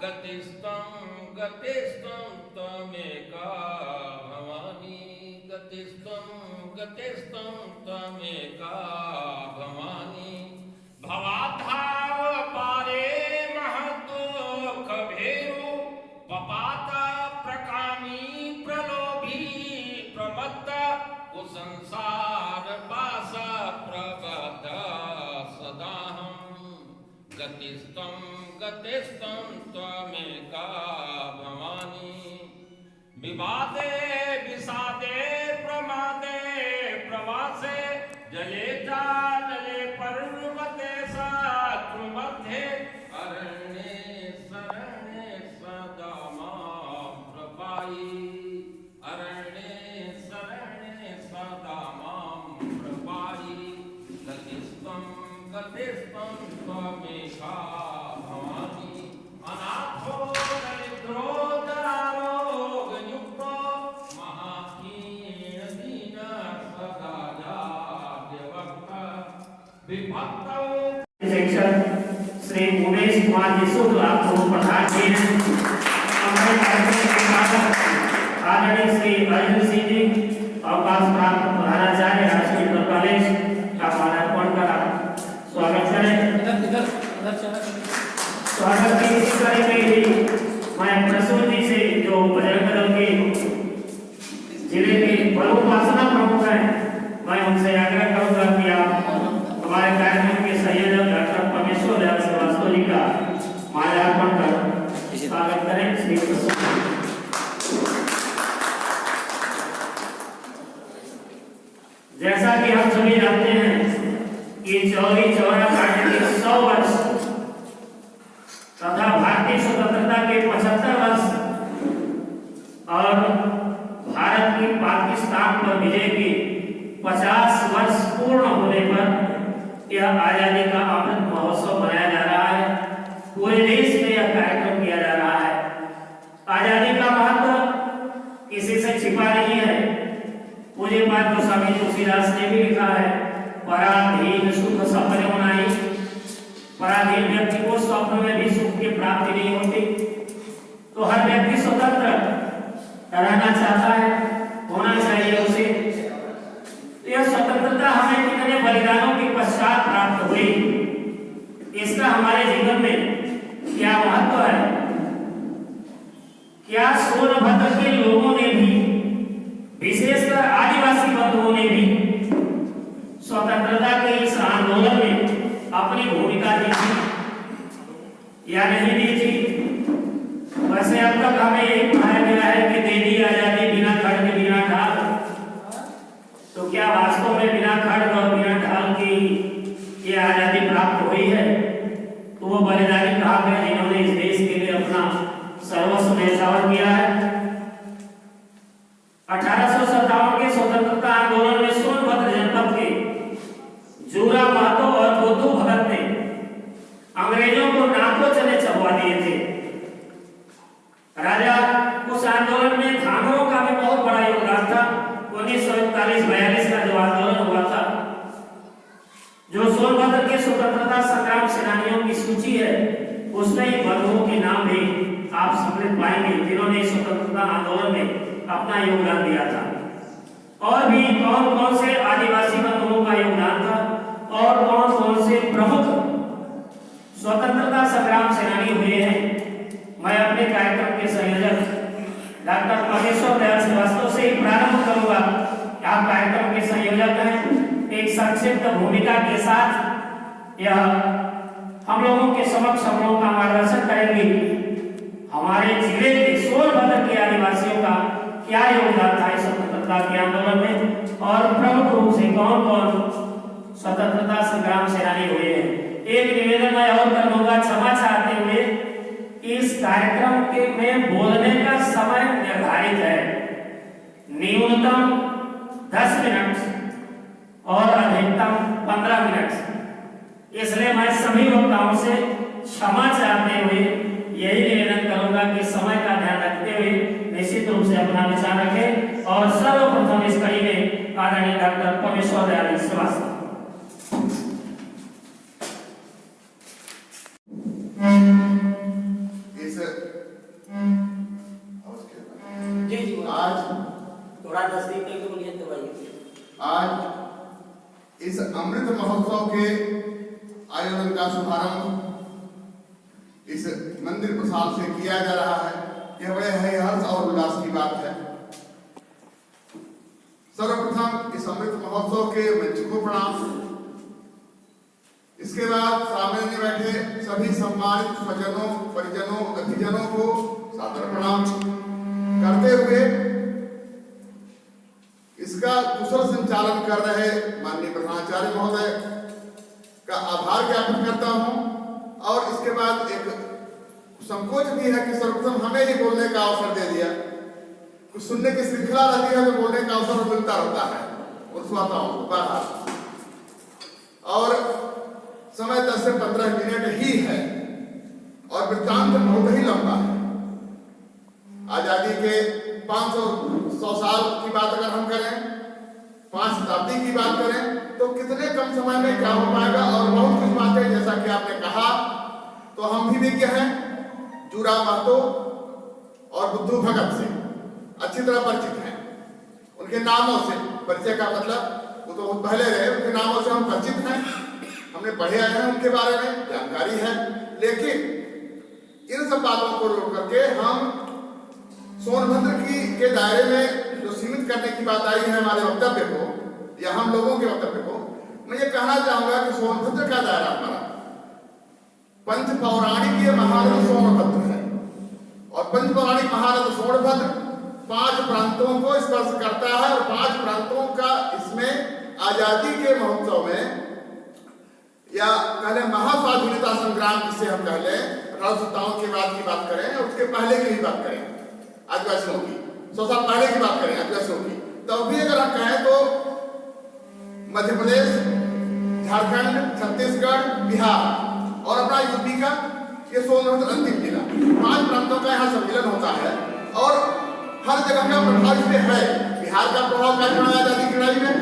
गतिस्त्वं त्वमेका भवानी गतिस्त्वं त्वमेका भवानी भवाधाव पारे महदुःख भेरु पपात प्रकामी प्रलोभी प्रमत्त कुसंसार पास प्रबद्ध सदाहं गतिस्त्वं त्वमेका भवानी विवादे विषादे प्रमादे प्रवासे जले चाले पर्वते शत्रु मध्ये अरण्ये शरण्ये सदा मां प्रपाहि अरण्ये शरण्ये सदा मां प्रपाहि गतिस्त्वं त्वमेका भवानी अनाथो दरिद्रो जरारोगयुक्तो महाहीन दीन सदा जाड्यवक्ता विभक्तो शिक्षक श्री उमेश कुमार जी शुक्ल आपको प्रधान जी हैं। हमारे कार्यक्रम के साथ आदरणीय श्री अर्जुन सिंह जी अवकाश प्राप्त प्रधानाचार्य राष्ट्रीय इंटर कॉलेज का माल्यार्पण करा स्वागत करें। स्वागत की इसी कड़ी में ही मैं प्रसून जी से जो बजरंग दल के जिले के बलोपासना प्रमुख हैं मैं उनसे आग्रह करूंगा कि आप हमारे कार्यक्रम के संयोजक डॉक्टर परमेश्वर दयाल श्रीवास्तव जी का माल्यार्पण कर स्वागत करें। श्री प्रसून जैसा कि हम सभी जानते हैं कि चौरी चौरा कांड के 100 वर्ष तथा भारतीय स्वतंत्रता के 75 वर्ष और भारत की पाकिस्तान पर विजय के 50 वर्ष पूर्ण होने पर यह आजादी का अमृत महोत्सव मनाया जा रहा है। पूरे देश में यह कार्यक्रम किया जा रहा है। आजादी का महत्व किसी से छिपा नहीं है। पूज्य पाद गोस्वामी तुलसीदास ने भी लिखा है, पराधीन सुख सपने बनाई। पराधीन व्यक्ति को स्वप्न में भी सुख की प्राप्ति नहीं होती। तो हर व्यक्ति स्वतंत्र रहना चाहता है, होना चाहिए उसे। यह स्वतंत्रता हमें कितने बलिदानों के पश्चात प्राप्त हुई, इसका हमारे जीवन में क्या महत्व है। क्या सोनभद्र के लोगों ने भी, विशेषकर आदिवासी बंधुओं ने भी स्वतंत्रता के इस आंदोलन में अपनी भूमिका दी थी या नहीं दी थी। वैसे अब तक हमें यही कहा गया है कि दे दी आजादी बिना खड्ग बिना ढाल। तो क्या वास्तव में बिना खड्ग और बिना ढाल की ये आजादी प्राप्त हुई है? तो वो बलिदानी कहा गया जिन्होंने इस देश के लिए अपना सर्वस्व न्यौछावर किया है। 1857 के स्वतंत्रता आंदोलन में सोनभद्र जनपद के जूरा महतो और बुद्धू भगत ने अंग्रेजों को नाकों चले चबवा दिए थे। राजा उस आंदोलन में धांगरों का भी बहुत बड़ा योगदान था। 1941-42 का जो आंदोलन हुआ था, जो सोनभद्र के स्वतंत्रता संग्राम सेनानियों की सूची है उसमें इन बंधुओं के नाम भी आप सम्मिलित पाएंगे जिन्होंने स्वतंत्रता आंदोलन में अपना योगदान दिया था। और भी कौन कौन से आदिवासी बंधुओं का योगदान था और कौन कौन से प्रमुख स्वतंत्रता संग्राम सेनानी हुए हैं, मैं अपने कार्यक्रम के संयोजक डॉक्टर परमेश्वर दयाल श्रीवास्तव से ही प्रारंभ करूंगा। आप कार्यक्रम के संयोजक हैं। एक संक्षिप्त भूमिका के साथ यह हम लोगों के समक्ष हम लोगों का मार्गदर्शन करेंगे। हमारे जिले के सोनभद्र के आदिवासियों का क्या योगदान था इस स्वतंत्रता के आंदोलन में और प्रमुख रूप से कौन कौन स्वतंत्रता संग्राम सेनानी हुए हैं। एक निवेदन मैं और कर लूंगा क्षमा चाहते हुए, इस कार्यक्रम के में बोलने का समय निर्धारित है, न्यूनतम 10 मिनट और अधिकतम 15 मिनट। इसलिए मैं सभी वक्ताओं से क्षमा चाहते हुए यही निवेदन करूंगा कि समय का ध्यान रखते हुए निश्चित रूप से अपना विचार रखें। और सर्वप्रथम इस कड़ी में आदरणीय डॉक्टर परमेश्वर दयाल श्रीवास्तव। इस आज थोड़ा नजदीक करके बोलिए तो भाई। आज इस अमृत महोत्सव के आयोजन का शुभारंभ इस मंदिर प्रसाद से किया जा रहा है। यह बड़े हर्ष और उल्लास की बात है। सर्वप्रथम इस अमृत महोत्सव के मंच को प्रणाम। इसके बाद सामने में बैठे सभी सम्मानित स्वजनों, परिजनों, अतिजनों को सादर प्रणाम करते हुए इसका कुशल संचालन कर रहे माननीय प्रधानाचार्य महोदय का आभार ज्ञापित करता हूं। और इसके बाद एक संकोच भी है कि सर्वप्रथम हमें ही बोलने का अवसर दे दिया। कुछ सुनने की श्रृंखला रहती है तो बोलने का अवसर मिलता रहता है और सुनाता हूं बाहर। और समय 10 से 15 मिनट ही है और वृत्तांत बहुत ही लंबा है। आजादी के 500 साल की बात अगर हम करें, 5 शताब्दी की बात करें, तो कितने कम समय में क्या हो पाएगा। और बहुत कुछ बातें जैसा कि आपने कहा तो हम भी विज्ञ हैं। जूरा महतो और बुद्धू भगत से अच्छी तरह परिचित हैं। उनके नामों से परिचय का मतलब वो तो बहुत पहले रहे, उनके नामों से हम परिचित हैं, हमने पढ़े आए हैं, उनके बारे में जानकारी है। लेकिन इन सब बातों को जोड़ करके हम सोनभद्र के दायरे में जो सीमित करने की बात आई है हमारे वक्तव्य को या हम लोगों के वक्तव्य को, मैं ये कहना चाहूंगा कि सोनभद्र का दायरा हमारा पंच पौराणिक महारथ सोनभद्र है। और पंच पौराणिक महारथ सोनभद्र 5 प्रांतों को स्पर्श करता है। और 5 प्रांतों का इसमें आजादी के महोत्सव में या कहले महास्वाधीनता संग्राम जिसे हम कह लें 1857 के बाद की बात करें, उसके पहले की भी बात करें, आदिवासियों की 100 साल पहले की बात करें आदिवासियों की, तब भी अगर हम कहें तो मध्य प्रदेश, झारखंड, छत्तीसगढ़, बिहार और अपना यूपी का ये सोनभद्र अंतिम जिला, 5 प्रांतों का यहाँ सम्मिलन होता है। और हर जगह का प्रभाव इसमें है। बिहार का प्रभाव काफी बड़ा आजादी की लड़ाई में,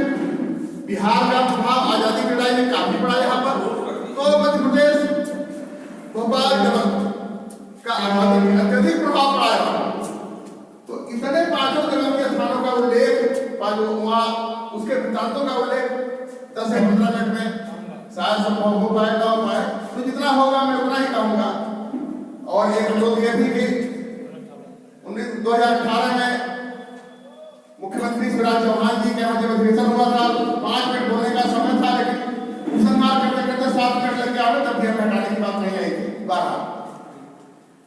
बिहार का प्रभाव आजादी की लड़ाई में काफी बड़ा यहाँ पर। तो मध्य प्रदेश, भोपाल, जबलपुर का अत्यधिक प्रभाव पड़ा है। तो इतने 5 जगह के स्थानों का उल्लेख, वहाँ उसके वृत्तांतों का उल्लेख 10 से 15 मिनट में शायद संभव हो पाए ना हो पाए, तो जितना होगा मैं उतना ही कहूंगा। और एक लोग ये भी कि 2018 में मुख्यमंत्री शिवराज चौहान जी के यहाँ जब अधिवेशन हुआ था, 5 मिनट बोलने का समय था, लेकिन उपसंहार करते करते 7 मिनट लग गया, तब भी हमें हटाने की बात नहीं आई थी। बारह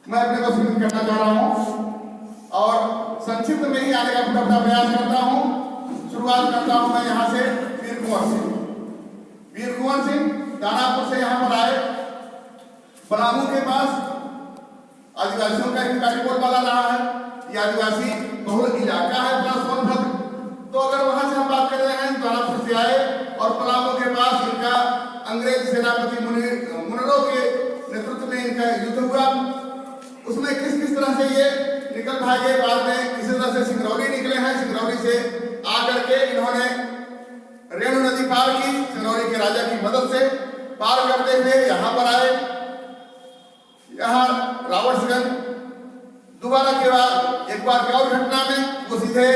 मैं अपने को सीमित करना चाह रहा हूँ और संक्षिप्त में ही आने का पूरा प्रयास करता हूँ। शुरुआत करता हूँ मैं यहाँ से वीर कुंवर सिंह। वीर कुंवर सिंह दानापुर से यहाँ पर आए। पलामू के पास आदिवासियों का एक कार्यक्रम वाला रहा है। ये आदिवासी बहुल इलाका है अपना सोनभद्र। तो अगर वहां से हम बात कर रहे हैं, दानापुर से आए और पलामू के पास इनका अंग्रेज सेनापति मुनरो के नेतृत्व में इनका युद्ध हुआ। उसमें किस किस तरह से ये निकल भागे, बाद में किसी तरह से सिंगरौली निकले हैं। सिंगरौली से आकर के इन्होंने रेणु नदी पार की, सिंगरौली के राजा की मदद से पार करते हुए यहाँ पर आए। यहाँ रावणगंज दोबारा के बाद एक बार की और घटना में वो सीधे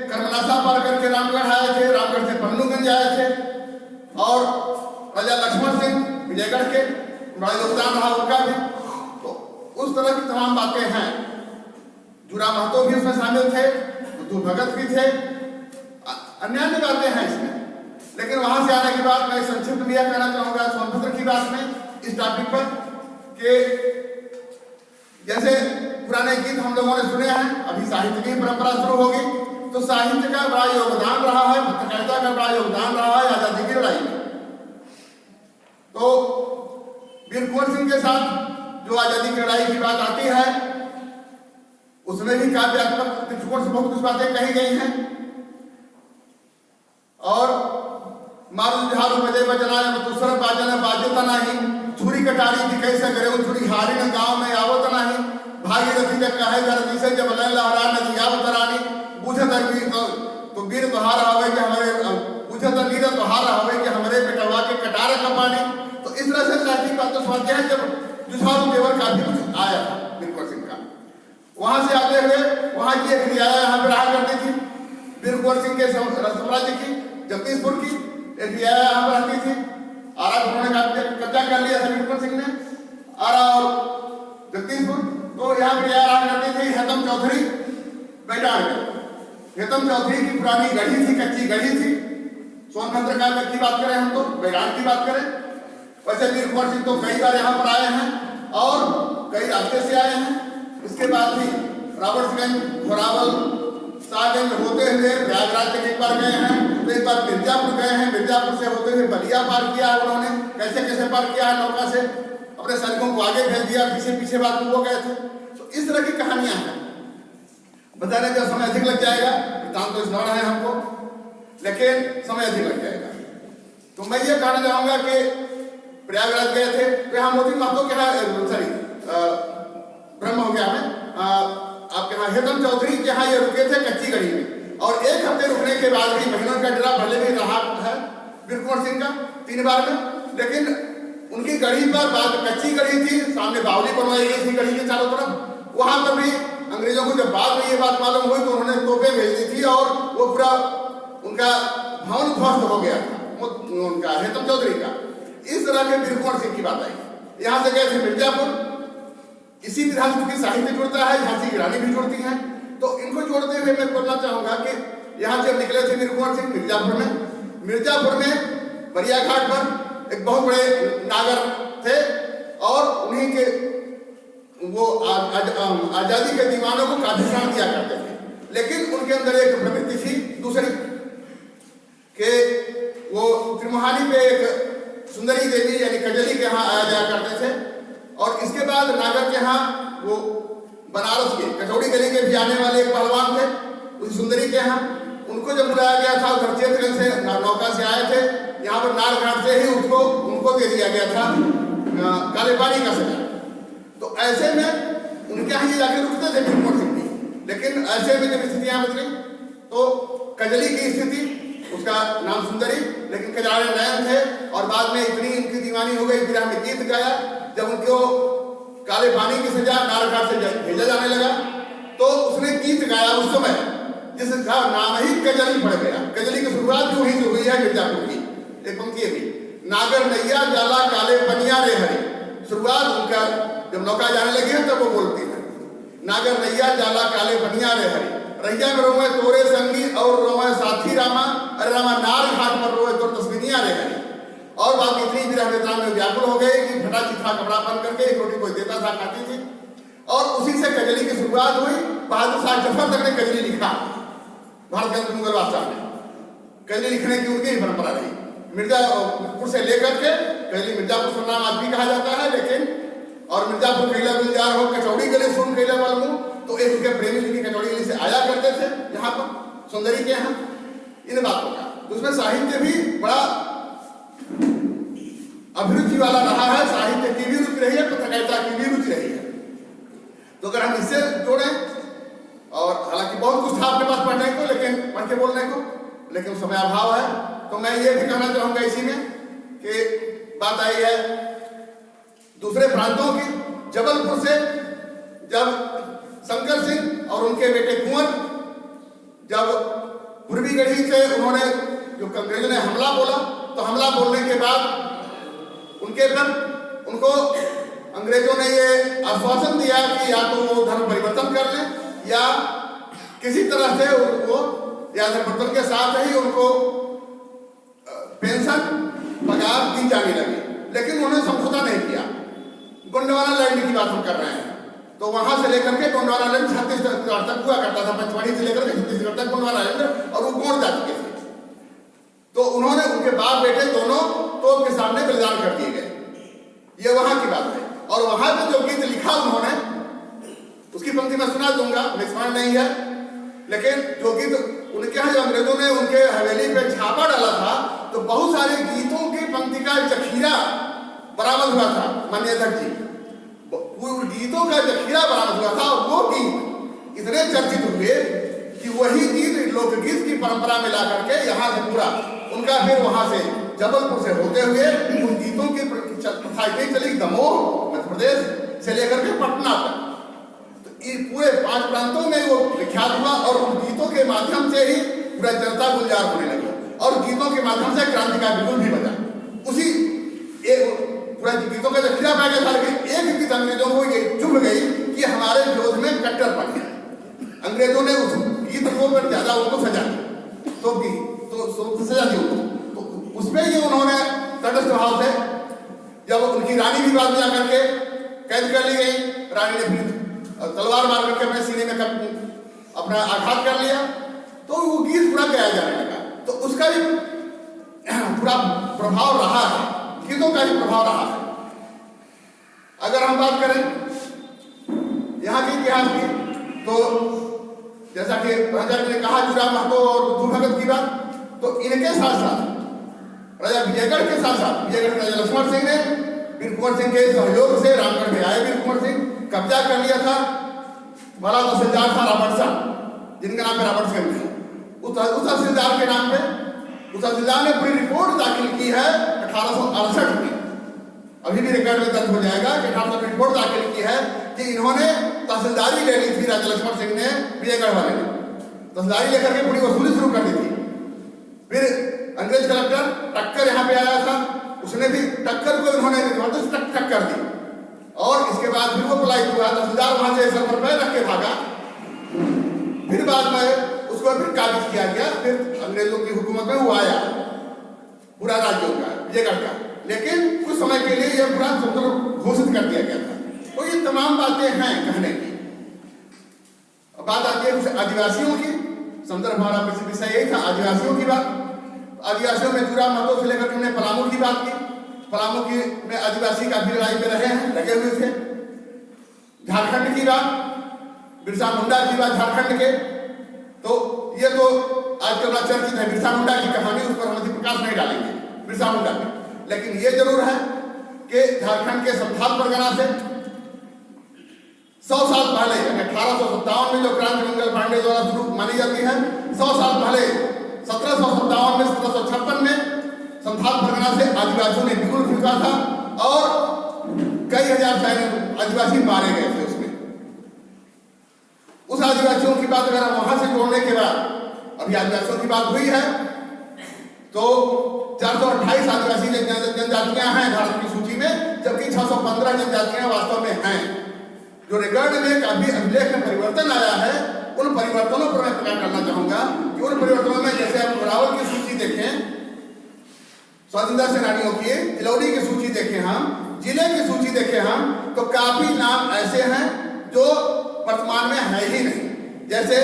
कर्मनासा पार करके रामगढ़ आए थे, रामगढ़ से पन्नूगंज आए थे। और राजा लक्ष्मण सिंह विजयगढ़ के बड़ा योगदान रहा उनका भी। तो उस तरह की तमाम बातें हैं। जूरा महतो भी उसमें शामिल थे, बुद्धू भगत भी थे, अन्य बातें हैं इसमें। लेकिन वहां से आने के बाद मैं संक्षिप्त में यह कहना चाहूंगा सोनभद्र की बात में इस टॉपिक पर कि जैसे पुराने गीत हम लोगों ने सुने हैं, अभी साहित्य की परंपरा शुरू होगी, तो साहित्य का बड़ा योगदान रहा है, पत्रकारिता का बड़ा योगदान रहा है आजादी की लड़ाई में। तो वीर कुंवर सिंह के साथ जो आजादी की लड़ाई की बात आती है, उसमें भी काव्यात्मक दृष्टिकोण से बहुत कुछ बातें कही गई हैं। और मारू झारू बजे बजनाए दूसरा बाजन बाजता नहीं, छुरी कटारी दिखे से करे छुरी हारी न गांव में आवत नहीं, भागीरथी जब कहे धरती से जब लय लहरा नदी आवत रानी, बुझत तो वीर तोहार हवे कि हमारे बुझत वीर तोहार हवे कि हमारे बेटवा के कटार कपानी। तो इस तरह से साथी बात तो समझते हैं। जब जुझारू देवर काफी कुछ आया था वीर कुंवर सिंह का। वहां से आते करते हुए वहां की एक रियाया यहाँ पे रहा करती थी, वीर कुंवर सिंह के साम्राज्य की, जगदीशपुर की एक रियाया यहाँ पर रहती थी। आरा उन्होंने कब्जा कर लिया था वीर कुंवर सिंह ने, आरा और जगदीशपुर। तो यहाँ पे रियाया रहा करती थी हेतम चौधरी बैठाड़ में। हेतम चौधरी की पुरानी गढ़ी थी, कच्ची गढ़ी थी। सोनभद्र का की बात करें हम तो बैरान की बात करें। वैसे वीर कुंवर सिंह तो कई बार यहाँ पर आए हैं और कई रास्ते से आए हैं। इसके बाद भी रावर्ट्सगंज, घोरावल, शाहगंज होते हुए प्रयागराज तक एक बार गए हैं, तो एक बार मिर्जापुर गए हैं। मिर्जापुर से होते हुए बलिया पार किया है उन्होंने। कैसे कैसे पार किया है, नौका से अपने सैनिकों को आगे भेज दिया, पीछे पीछे बात वो गए थे। तो इस तरह की कहानियां हैं। बताने का समय अधिक लग जाएगा, वृत्तांत तो स्मरण है हमको, लेकिन समय अधिक लग जाएगा। तो मैं ये कहना चाहूंगा कि प्रयागराज गए थे तो यहाँ मोती महतो के यहाँ ब्रह्म हो गया हमें, आपके यहाँ हेतम चौधरी के यहाँ ये रुके थे कच्ची गढ़ी में। और एक हफ्ते रुकने के बाद भी महीनों का डेरा पहले भी रहा है वीर कुंवर सिंह का 3 बार में। लेकिन उनकी गढ़ी पर बात कच्ची गढ़ी थी, सामने बावली बनवाई गई थी गढ़ी के चारों तरफ। वहां पर भी अंग्रेजों को जब बाद में ये बात मालूम हुई तो उन्होंने तोपें भेज दी थी और वो पूरा उनका भवन ध्वस्त हो गया था उनका हेतम चौधरी का। इस तरह के वीर कुंवर सिंह की बात आई। यहाँ से गए थे मिर्जापुर। इसी विधान की साहित्य जुड़ता है, झांसी की रानी भी जुड़ती हैं। तो इनको जोड़ते हुए मैं बोलना चाहूंगा कि यहाँ से निकले थे वीर कुंवर सिंह मिर्जापुर में बरिया घाट पर एक बहुत बड़े नागर थे और उन्हीं के वो आजादी के दीवानों को काफी शान दिया करते थे। लेकिन उनके अंदर एक प्रवृत्ति थी दूसरी कि वो त्रिमोहानी पे एक सुंदरी देवी यानी कजली के यहाँ आया जाया करते थे। और इसके बाद नागर के यहाँ वो बनारस के कचौड़ी गली के भी आने वाले एक पहलवान थे, उस सुंदरी के यहाँ उनको जब बुलाया गया था, उधर चेतगंज से नौका से आए थे, यहाँ पर नाल घाट से ही उनको दे दिया गया था काले पानी का सजा। तो ऐसे में उनके यहाँ ये जाके रुकते थे वीर कुंवर सिंह भी। लेकिन ऐसे में जब स्थितियां बदली तो कजली की स्थिति, उसका नाम सुंदरी, लेकिन कजरारे नयन थे। और बाद में इतनी उनकी दीवानी हो गई, फिर हमने गीत गाया। जब उनको काले पानी की सजा नारघाट से भेजा जाने लगा तो उसने गीत गाया उस समय जिसका नाम ही कजली पड़ गया। कजली की शुरुआत जो वहीं से हुई है मिर्जापुर की। एक पंक्ति है भी, नागर नैया जाला काले पनिया रे हरी। शुरुआत उनका जब नौका जाने लगी है तब वो बोलती है, नागर नैया जाला काले पनिया रे हरी, रैया में रोवे तोरे संगी और रोवे साथी रामा, अरे रामा नार घाट पर रोवे तो तस्वीनिया रे हरी। और बात इतनी विरह वेदना में व्याकुल हो गए कि फटा चिट्ठा कपड़ा पहन करके एक रोटी कोई देता था, खाती थी। और उसी से कजली की शुरुआत हुई। बहादुर शाह जफर तक ने कजली लिखा भारत के मुगल बादशाह में। कजली लिखने की उनकी ही परंपरा रही। मिर्जापुर से लेकर के कजली मिर्जापुर का नाम आज भी कहा जाता है। लेकिन और मिर्जापुर कैला गुलजार हो, कचौड़ी गली सुन कैला वालू, तो एक उनके प्रेमी जी की कचौड़ी गली से आया करते थे यहाँ पर सुंदरी के यहाँ। इन बातों का तो उसमें साहित्य भी बड़ा अभिरुचि वाला रहा है। साहित्य की भी रुचि रही है, पत्रकारिता की भी रुचि रही है। तो अगर हम इससे जोड़ें, और हालांकि बहुत कुछ था अपने पास पढ़ने को, लेकिन पढ़ के बोलने को, लेकिन समय अभाव है। तो मैं ये भी कहना चाहूंगा इसी में कि बात आई है दूसरे प्रांतों की। जबलपुर से जब शंकर सिंह और उनके बेटे कुंवर जब पूर्वी गढ़ी से उन्होंने जो अंग्रेजों ने हमला बोला, तो हमला बोलने के बाद उनके पर उनको अंग्रेजों ने ये आश्वासन दिया कि या तो वो धर्म परिवर्तन कर लें या किसी तरह से उनको या धर्म परिवर्तन के साथ ही उनको पेंशन पगार दी जाने लगी। लेकिन उन्होंने समझौता नहीं किया। गोंडवाना लैंड की बात हम कर रहे हैं, तो वहां से लेकर के गोंडवाना लैंड छत्तीसगढ़ तक हुआ करता था, पंचमढ़ी से लेकर के छत्तीसगढ़ तक गोंडवाना लैंड, और वो गोंड जा चुके थे। तो उन्होंने उनके बाप बेटे दोनों तोप के सामने बलिदान कर दिए गए। ये वहां की बात है। और वहां पे जो गीत लिखा उन्होंने, उसकी पंक्ति मैं सुना दूंगा, स्मरण नहीं है, लेकिन जो गीत उनके यहाँ जो अंग्रेजों ने उनके हवेली पे छापा डाला था, तो बहुत सारे गीतों की पंक्ति का जखीरा बरामद हुआ था माननीय अध्यक्ष जी। गीतों का जखीरा बरामद हुआ था और वो गीत इतने चर्चित हुए कि वही गीत लोकगीत की परंपरा में ला करके यहाँ से पूरा उनका फिर वहां से जबलपुर से होते हुए उन गीतों की प्रथा चली दमोह मध्य प्रदेश से लेकर के पटना तक। तो पूरे 5 प्रांतों में वो विख्यात हुआ और उन गीतों के माध्यम से ही पूरा जनता गुलजार होने लगी और गीतों के माध्यम से क्रांति का बिगुल भी बजा। उसी पूरा गीतों का जखीरा पाया गया था, लेकिन एक गीत अंग्रेजों को ये चुभ गई कि हमारे विरोध में कट्टरपन है। अंग्रेजों ने उस गीत को पर ज्यादा उनको सजा दी, तो सजा दी उनको, तो उसमें ये उन्होंने तटस्थ भाव से, जब उनकी रानी भी बाद में जाकर के कैद कर ली गई, रानी ने फिर तलवार मार करके अपने सीने में अपना आघात कर लिया, तो वो गीत पूरा गाया जाने लगा। तो उसका भी पूरा प्रभाव रहा है, गीतों का भी प्रभाव रहा है। अगर हम बात करें यहाँ के इतिहास की, तो जैसा कि राजा ने कहा जुरा महतो और बुद्धू भगत की बात, तो इनके साथ साथ राजा विजयगढ़ के साथ साथ विजयगढ़ राजा लक्ष्मण सिंह ने वीर कुंवर सिंह के सहयोग से रामगढ़ में आए वीर कुंवर सिंह, कब्जा कर लिया था। बड़ा तहसीलदार था रॉबर्टसन, जिनका नाम है रॉबर्टसन था। उस तहसीलदार के नाम पे उस तहसीलदार ने पूरी रिपोर्ट दाखिल की है 1868 में, अभी भी रिकॉर्ड में दर्ज हो जाएगा कि 1868 में रिपोर्ट दाखिल की है कि इन्होंने तहसीलदारी ले ली थी राजा लक्ष्मण सिंह ने, विजयगढ़ वाले ने तहसीलदारी लेकर के पूरी वसूली शुरू कर दी थी। फिर अंग्रेज कलेक्टर टक्कर यहाँ पे आया था, उसने भी टक्कर को इन्होंने टक्कर दी और इसके बाद फिर वो पलायन हुआ। तहसीलदार वहां से सर पर पैर रख के भागा, फिर बाद में उसको फिर काबिज किया गया। फिर अंग्रेजों की हुकूमत में वो आया पूरा राज्यों का, विजयगढ़ का, लेकिन कुछ समय के लिए यह पूरा स्वतंत्र घोषित कर दिया गया था। तो ये तमाम बातें हैं कहने की। अब बात आती है कुछ आदिवासियों की, संदर्भ हमारा विषय यही था, आदिवासियों की बात। आदिवासियों में जुरा महतो से लेकर हमने पलामू की बात की। पलामू की में आदिवासी काफी लड़ाई में रहे हैं, लगे हुए थे। झारखंड की बात, बिरसा मुंडा की बात झारखंड के, तो ये तो आजकल बड़ा चर्चित है बिरसा मुंडा की कहानी, उस पर हम अधिक प्रकाश नहीं डालेंगे बिरसा मुंडा की, लेकिन ये जरूर है कि झारखंड के संथाल परगना से 100 साल पहले 1857 में जो क्रांति मंगल पांडे द्वारा शुरू मानी जाती है, 100 साल पहले 1757 में 1756 में संथाल परगना से आदिवासियों ने बिगुल फूंका था और कई हजार आदिवासी मारे गए थे उसमें। उस आदिवासियों की बात अगर हम वहां से जोड़ने के बाद अभी आदिवासियों की बात हुई है, तो 428 आदिवासी जनजातियां हैं भारत की सूची में, जबकि 615 जनजातियां वास्तव में हैं। जो रिकॉर्ड में काफी अभिलेख में परिवर्तन आया है, उन परिवर्तनों पर मैं प्रकाश करना चाहूंगा कि उन परिवर्तनों में जैसे आप घोरावल की सूची देखें, स्वतंत्रता सेनानियों की तिलौरी की सूची देखें, हम जिले की सूची देखें हम, तो काफी नाम ऐसे हैं जो वर्तमान में है ही नहीं। जैसे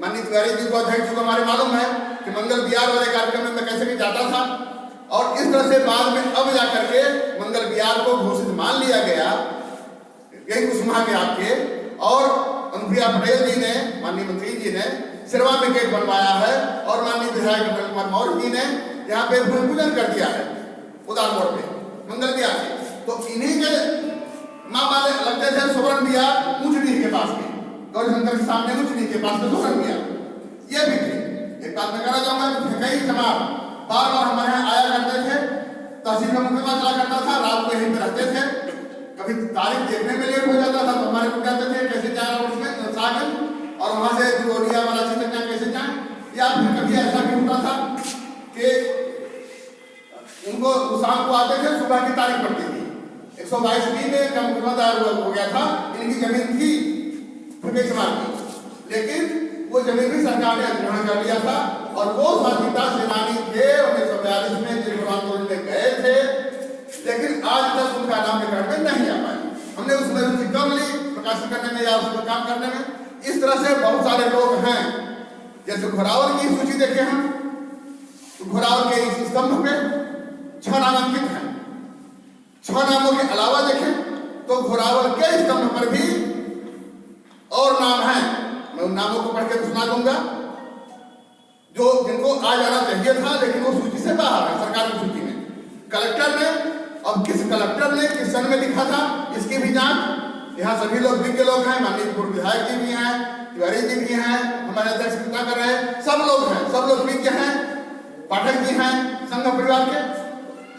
माननीय तिवारी जी को, अध्यक्ष जी को हमारे मालूम है कि मंगल बिहार वाले कार्यक्रम में मैं कैसे भी जाता था, और इस तरह से बाद में अब जाकर के मंगल बिहार को घोषित मान लिया गया, यही कुसुमा के आपके, और अनुप्रिया पटेल जी ने, माननीय मंत्री जी ने सिरवा में गेट बनवाया है, और माननीय विधायक अटल कुमार मौर्य जी ने यहाँ पे भूमि पूजन कर दिया है उदार मोड़ पे मंगल बिहार से। तो इन्हीं के माँ वाले लगते थे सोवरन बिहार ऊंचडीह के पास में, गौरीशंकर के सामने ऊंचडीह के पास में सोवरन बिहार, ये भी थे। एक बात मैं कहना चाहूंगा कि कई जमात बार बार हमारे यहाँ आया करते थे, तहसील में मुकदमा चला करता था, रात को यहीं पे रहते थे, कभी तारीख देखने में लेट हो जाता था तो हमारे को कहते थे कैसे जाए उसमें सागन, और वहां से दुगोलिया वाला तक कैसे जाए, या फिर कभी ऐसा भी होता था कि उनको शाम को आते थे, सुबह की तारीख पड़ती थी, 122 में का मुकदमा दायर हो गया था, इनकी जमीन थी फुटेज समाज की, लेकिन वो जमीन भी सरकार ने अधिग्रहण कर लिया था, और वो स्वतंत्रता सेनानी थे, 1942 में त्रिपुरा आंदोलन में गए थे, लेकिन आज तक उनका नाम रिकॉर्ड में नहीं आ पाया। हमने उसमें रुचि कम ली प्रकाशित करने में या उसको काम करने में। इस तरह से बहुत सारे लोग हैं, जैसे घोरावल की सूची देखें हम, तो घोरावल के इस स्तंभ पे 6 नामांकित हैं। 6 नामों के अलावा देखें तो घोरावल के स्तंभ पर भी और नाम हैं, मैं उन नामों को पढ़ के सुना दूंगा, जो जिनको आ जाना चाहिए था लेकिन वो सूची से बाहर है, सरकार की सूची में। कलेक्टर ने, अब किस कलेक्टर ने किस सन में लिखा था इसकी भी जांच, यहाँ सभी लोग विज्ञ लोग हैं, माननीय पूर्व विधायक जी भी हैं, तिवारी जी भी हैं, हमारे अध्यक्ष कर रहे हैं, सब लोग हैं, सब लोग विज्ञ हैं, पाठक जी हैं संघ परिवार के।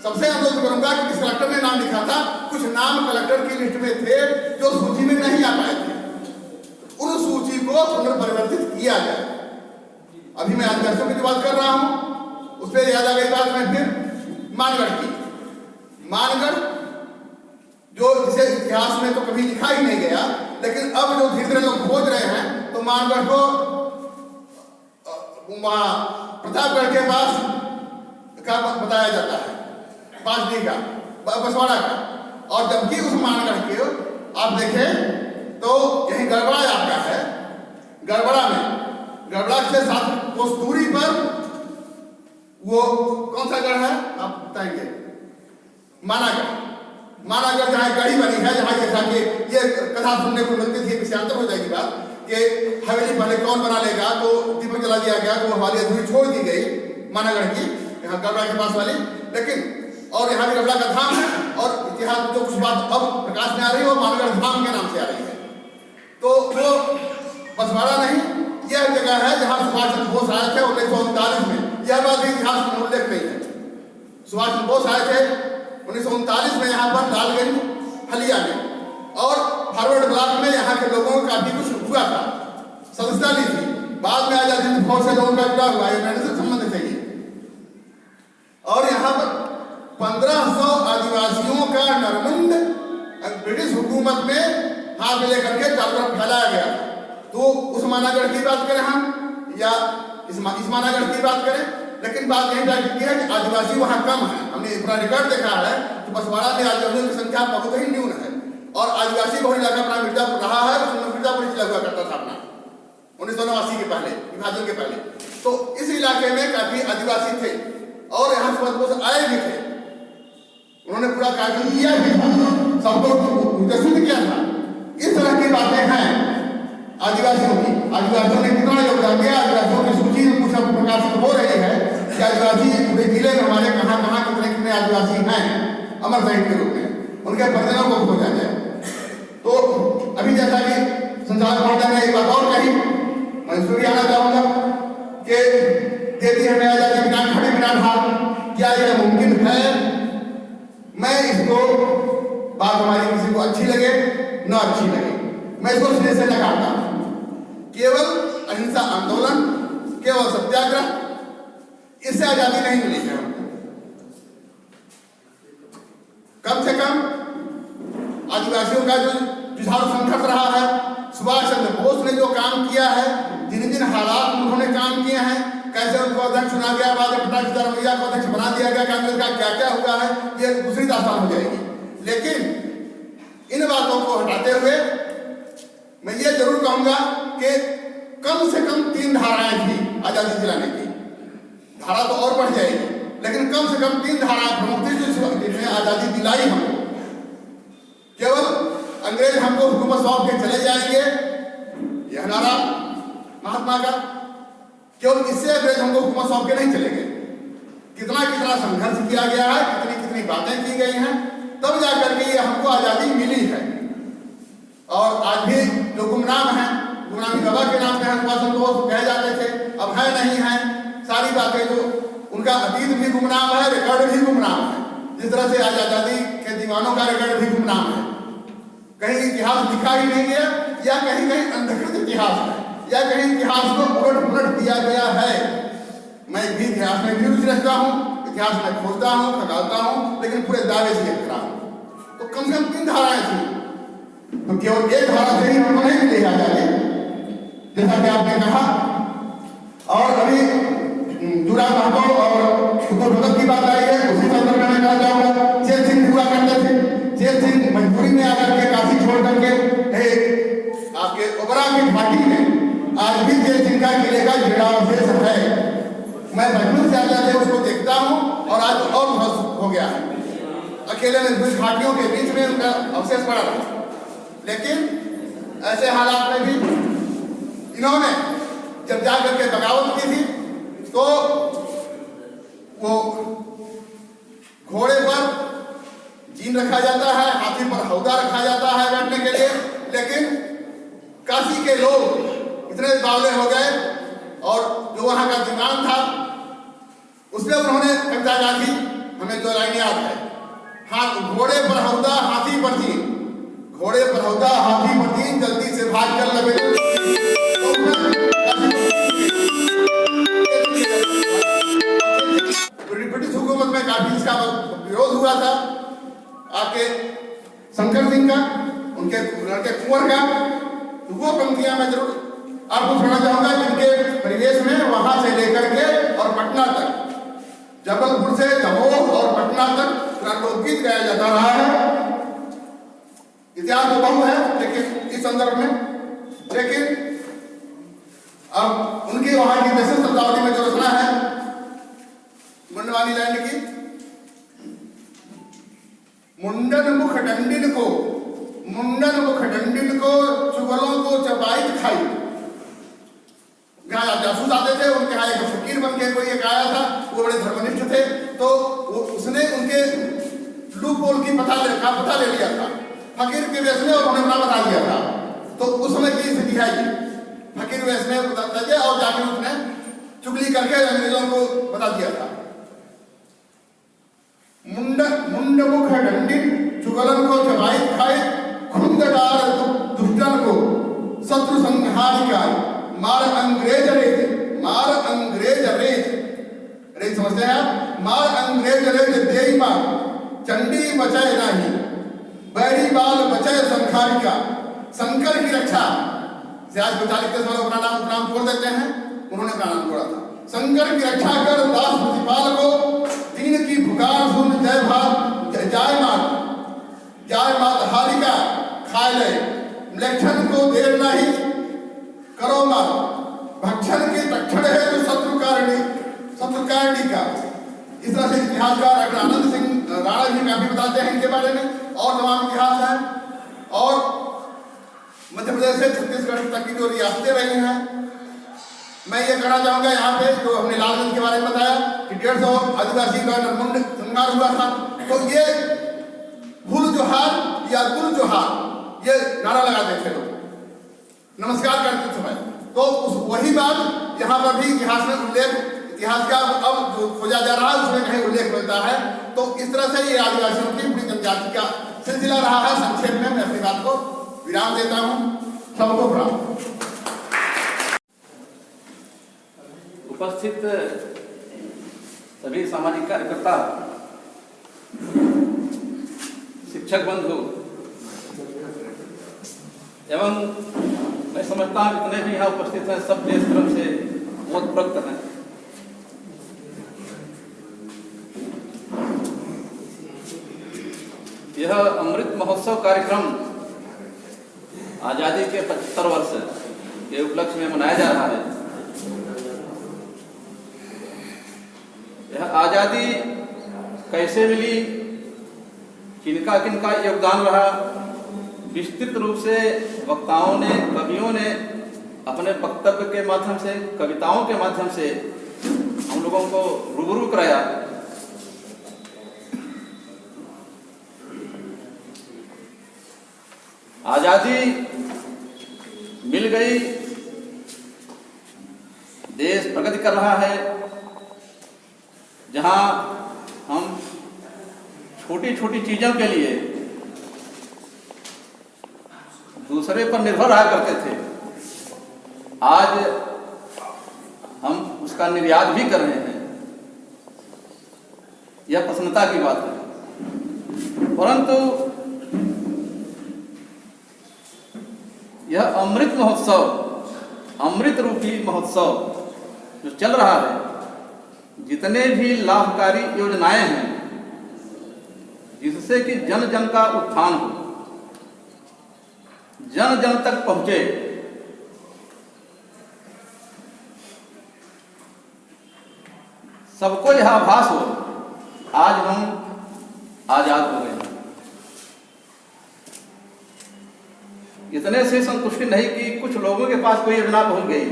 सबसे अनुरोध करूंगा कि किस कलेक्टर ने नाम लिखा था, कुछ नाम कलेक्टर की लिस्ट में थे जो सूची में नहीं आ पाए थे, किया जाए। अभी मैं आदिवासियों की बात कर रहा हूं, उस पर याद आ गई बात में फिर मानगढ़ की। मानगढ़ जो जिसे इतिहास में तो कभी लिखा ही नहीं गया, लेकिन अब जो धीरे धीरे लोग खोज रहे हैं तो मानगढ़ को वहां प्रतापगढ़ के पास का बताया जाता है, बांसडी का, बसवाड़ा का। और जबकि उस मानगढ़ के आप देखें तो यही गड़बड़ा आपका है। गड़बड़ा में, गड़बड़ा से 7 कोस दूरी पर वो कौन सा गढ़ है आप बताएंगे? मानागढ़। मानागढ़ जहाँ गढ़ी बनी है, जहाँ जैसा कि ये कथा सुनने को मिलती थी, विषयांतर हो जाएगी बात कि हवेली पहले कौन बना लेगा, तो दीपक जला दिया गया, तो हमारी अधूरी छोड़ दी गई मानागढ़ की, यहाँ गड़बड़ा के पास वाली। लेकिन और यहाँ भी गड़बड़ा का धाम है, और इतिहास जो कुछ बात अब प्रकाश में आ रही है वो मानगढ़ धाम के नाम से आ रही है। तो वो बसवाड़ा नहीं, यह जगह है जहाँ सुभाष चंद्र बोस आए थे 1939 में। यह बात भी इतिहास में उल्लेख नहीं है। सुभाष चंद्र बोस आए थे 1939 में यहाँ पर लालगंज हलिया में, और फॉरवर्ड ब्लॉक में यहाँ के लोगों का भी कुछ हुआ था, सदस्यता ली थी। बाद में आजादी फौज से लोगों का जुड़ा हुआ है, मैंने से संबंधित है ये। और यहाँ पर 1500 आदिवासियों का नरमुंड ब्रिटिश हुकूमत में हाथ लेकर के चारों तरफ फैलाया गया। तो उस मानागढ़ की बात करें हम या इस मानागढ़ की बात करें, लेकिन बात यही की है कि आदिवासी वहाँ कम है। हमने पूरा रिकॉर्ड देखा है कि बसवाड़ा में आदिवासियों की संख्या बहुत ही न्यून है, और आदिवासी बहुल इलाका अपना मिर्जापुर रहा है, उसमें मिर्जापुर जिला हुआ करता था अपना 1989 के पहले, विभाजन के पहले। तो इस इलाके में काफी आदिवासी थे, और यहाँ से आए भी थे। उन्होंने पूरा कार्य किया भी था, सबको विकसित किया था। इस तरह की बातें हैं आदिवासियों की। आदिवासियों ने कितना योगदान दिया, आदिवासियों की सूची कुछ प्रकाशित हो रही है कि आदिवासी पूरे जिले में हमारे कहाँ कहाँ कितने कितने आदिवासी हैं अमर शहीद के रूप में, उनके परिजनों को खोजा जाए। तो अभी जैसा कि संचार पाठक ने एक बात और कही, मैं इसको भी आना चाहूंगा कि देती हमें आजादी बिना खड़े बिना ढाल, क्या यह मुमकिन है? मैं इसको बात हमारी किसी को अच्छी लगे न अच्छी लगे, मैं इसको सिरे से नकारता हूं। केवल अहिंसा आंदोलन, केवल सत्याग्रह, इससे आजादी नहीं मिली है हमको। कम से कम आदिवासियों का जो जुझारू संघर्ष रहा है, सुभाष चंद्र बोस ने जो काम किया है, जिन जिन हालात में उन्होंने काम किए हैं, कैसे उनको अध्यक्ष चुना गया, बाद में भट्टाचार्य को अध्यक्ष बना दिया गया, कांग्रेस का क्या क्या हुआ है, ये दूसरी दास्तान हो जाएगी। लेकिन इन बातों को हटाते हुए मैं ये जरूर कहूंगा कि कम से कम 3 धाराएं थी आजादी दिलाने की। धारा तो और बढ़ जाएगी, लेकिन कम से कम 3 धाराएं प्रमुख थी जिसने आजादी दिलाई हमको। केवल अंग्रेज हमको हुकूमत सौंप के चले जाएंगे, यह नारा महात्मा का, केवल इससे अंग्रेज हमको हुकूमत सौंप के नहीं चले गए। कितना कितना संघर्ष किया गया है, कितनी कितनी बातें की गई हैं, तब जाकर के ये हमको आजादी मिली है। और आज भी जो गुमनाम हैं, गुमनामी बाबा के नाम पे सुभाष चंद्र बोस कहे जाते थे, अब है नहीं है, सारी बातें जो उनका अतीत भी गुमनाम है, रिकॉर्ड भी गुमनाम है। जिस तरह से आज आजादी के दीवानों का रिकॉर्ड भी गुमनाम है। कहीं इतिहास लिखा ही नहीं गया, या कहीं कहीं अंधकृत इतिहास है, या कहीं इतिहास को उलट पुलट दिया गया है। मैं भी इतिहास में भी रुचि रखता हूँ, इतिहास में खोजता हूँ, खगालता हूँ, लेकिन पूरे दावे से लिख रहा हूँ। तो कम से कम 3 धाराएं थी, तो केवल एक धारा से ही हमको नहीं मिली आजादी, जैसा कि आपने कहा। और अभी जुड़ा महतो और शुक्र भगत की बात आई है, उसी संदर्भ में मैं कहना चाहूंगा, चेत सिंह हुआ करते थे। चेत सिंह मजबूरी में आकर के काशी छोड़ करके आपके ओबरा की घाटी में आज भी चेत सिंह का किले का जीर्णावशेष है। मैं बचपन से आजाद है उसको देखता हूँ, और आज और हो गया है। अकेले में कुछ घाटियों के बीच में उनका अवशेष पड़ा था। लेकिन ऐसे हालात में भी इन्होंने जब जाकर के बगावत की थी, तो वो घोड़े पर जीन रखा जाता है, हाथी पर हौदा रखा जाता है बैठने के लिए। लेकिन काशी के लोग इतने बावले हो गए, और जो वहां का दीवान था उसमें उन्होंने कविता गा थी, हमें 2 लाइन याद है। हाँ, घोड़े पर हौदा हाथी पर जीन, घोड़े पर हौदा हाथी पर जीन, जल्दी से भाग कर लगे कुंवर का, तो वो पंक्तियां मैं जरूर आपको सुनाना चाहूंगा जिनके परिवेश में वहां से लेकर के और पटना तक, जबलपुर से दमोह और पटना तक पूरा लोकगीत गाया जाता रहा है। इतिहास तो बहुत है लेकिन इस संदर्भ में, लेकिन अब उनकी वहां की विशेष शब्दावली में जो रचना है मुंडवानी लैंड की, मुंडन मुख डंडिन को, मुंडन मुख डंडिन को चुगलों को चबाइत खाई। यहाँ जासूस आते थे, उनके यहाँ एक फकीर बन के कोई एक आया था, वो बड़े धर्मनिष्ठ थे, तो उसने उनके लूपोल की पता ले लिया था फकीर के वेश में, और उन्हें अपना बता दिया था। तो उस समय की स्थिति है ये, फकीर वेश में बता दिया और जाके उसने चुगली करके अंग्रेजों को बता दिया था। मुंड मुख डंडिन चुगलन को चबाइत खाए, खुंददार दुष्टन को शत्रु संहारिका, मार अंग्रेज रेज, मार अंग्रेज रेज, रेज समझते हैं आप, मार अंग्रेज रेज देई मार, चंडी बचाए नहीं, बैरी बाल बचाए संखारिका, शंकर की रक्षा से आज बचा लिखते समय अपना नाम उपनाम छोड़ देते हैं, उन्होंने अपना नाम छोड़ा था। शंकर की रक्षा कर दास प्रतिपाल को, दीन की पुकार सुन जय भाग जाय मात हारिका, खाए ले लक्षण को देर नहीं करो मत, भक्षण के तक्षण है जो शत्रुकारिणी का। इस तरह से इतिहासकार डॉक्टर आनंद सिंह राणा जी काफी बताते हैं इनके बारे में, और तमाम इतिहास है। और मध्य प्रदेश से छत्तीसगढ़ तक की जो रियासतें रही हैं, मैं ये कहना चाहूंगा यहाँ पे जो हमने लालगंज के बारे में बताया कि 150 आदिवासी का नरमुंड संहार हुआ था, तो ये भूल जोहार या गुल जोहार ये नारा लगाते थे लोग नमस्कार करते समय। तो वही बात यहाँ पर भी इतिहास में उल्लेख, इतिहास का अब जो खोजा जा रहा है उसमें कहीं उल्लेख मिलता है। तो इस तरह से ये आदिवासियों की पूरी जनजाति का सिलसिला रहा है। संक्षेप में मैं अपनी बात को विराम देता हूँ। सबको प्रणाम। उपस्थित सभी सामाजिक कार्यकर्ता, शिक्षक बंधु एवं मैं समझता हूँ जितने भी यहाँ उपस्थित हैं सब देश धर्म से ओतप्रोक्त हैं। यह अमृत महोत्सव कार्यक्रम आज़ादी के 75 वर्ष के उपलक्ष्य में मनाया जा रहा है। यह आज़ादी कैसे मिली, किनका किनका योगदान रहा, विस्तृत रूप से वक्ताओं ने, कवियों ने अपने वक्तव्य के माध्यम से, कविताओं के माध्यम से हम लोगों को रूबरू कराया। आज़ादी मिल गई, देश प्रगति कर रहा है। जहां हम छोटी छोटी चीजों के लिए दूसरे पर निर्भर रहा करते थे, आज हम उसका निर्यात भी कर रहे हैं। यह प्रसन्नता की बात है। परंतु यह अमृत महोत्सव, अमृत रूपी महोत्सव जो चल रहा है, जितने भी लाभकारी योजनाएं हैं जिससे कि जन जन का उत्थान हो, जन जन तक पहुंचे, सबको यह आभास हो आज हम आजाद हो गए हैं। इतने से संतुष्टि नहीं कि कुछ लोगों के पास कोई योजना पहुंच गई,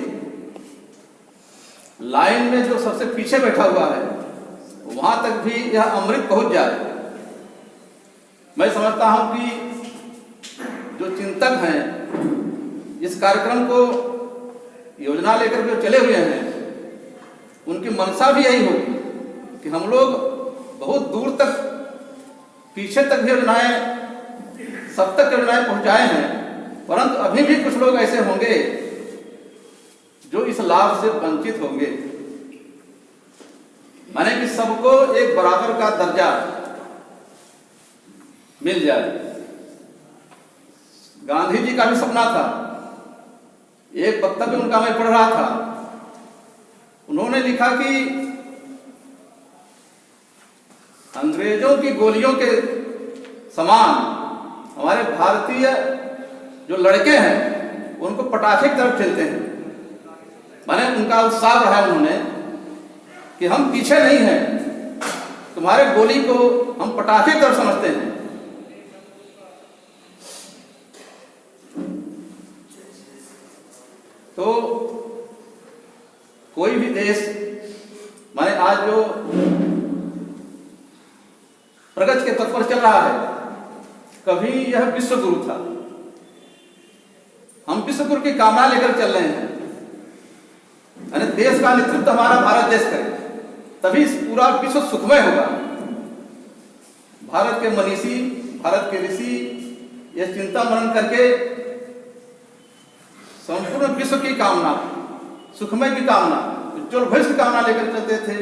लाइन में जो सबसे पीछे बैठा हुआ है वहां तक भी यह अमृत पहुंच जाए। मैं समझता हूं कि जो चिंतक हैं इस कार्यक्रम को योजना लेकर के चले हुए हैं, उनकी मनसा भी यही होगी कि हम लोग बहुत दूर तक, पीछे तक भी योजनाएं, सब तक योजनाएं पहुंचाए हैं। परंतु अभी भी कुछ लोग ऐसे होंगे जो इस लाभ से वंचित होंगे। माने कि सबको एक बराबर का दर्जा मिल जाए, गांधी जी का भी सपना था। एक वक्तव्य उनका मैं पढ़ रहा था, उन्होंने लिखा कि अंग्रेजों की गोलियों के समान हमारे भारतीय जो लड़के हैं उनको पटाखे की तरफ खेलते हैं। माने उनका उत्साह बढ़ाया उन्होंने कि हम पीछे नहीं हैं, तुम्हारे गोली को हम पटाखे की तरफ समझते हैं। तो कोई भी देश माने आज जो प्रगति के पथ पर चल रहा है, कभी यह विश्व गुरु था। हम विश्व गुरु की कामना लेकर चल रहे हैं, यानी देश का नेतृत्व हमारा भारत देश करे, तभी पूरा विश्व सुखमय होगा। भारत के मनीषी, भारत के ऋषि यह चिंता मनन करके संपूर्ण विश्व की कामना, सुखमय की कामना, उज्ज्वल भविष्य की कामना लेकर चलते थे।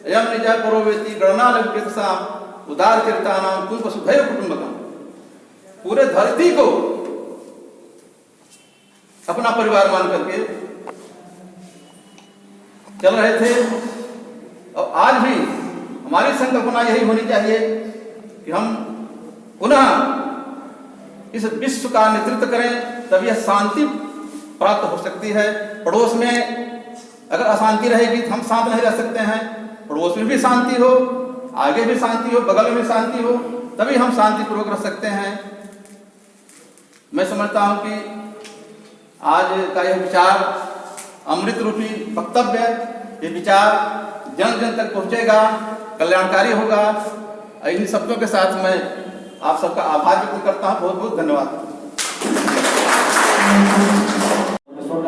अयम निजः परोवेति गणनालंकृतसाम उदार कीर्तानाम कुल वसुधैव कुटुंबकम। पूरे धरती को अपना परिवार मान करके चल रहे थे। और आज भी हमारी संकल्पना यही होनी चाहिए कि हम पुनः इस विश्व का नेतृत्व करें, तभी यह शांति प्राप्त हो सकती है। पड़ोस में अगर अशांति रहेगी तो हम शांत नहीं रह सकते हैं। पड़ोस में भी शांति हो, आगे भी शांति हो, बगल में भी शांति हो, तभी हम शांतिपूर्वक रह सकते हैं। मैं समझता हूं कि आज का यह विचार अमृत रूपी वक्तव्य, ये विचार जन जन तक पहुंचेगा, कल्याणकारी होगा। इन शब्दों के साथ मैं आप सबका आभार व्यक्त करता हूं। बहुत बहुत धन्यवाद।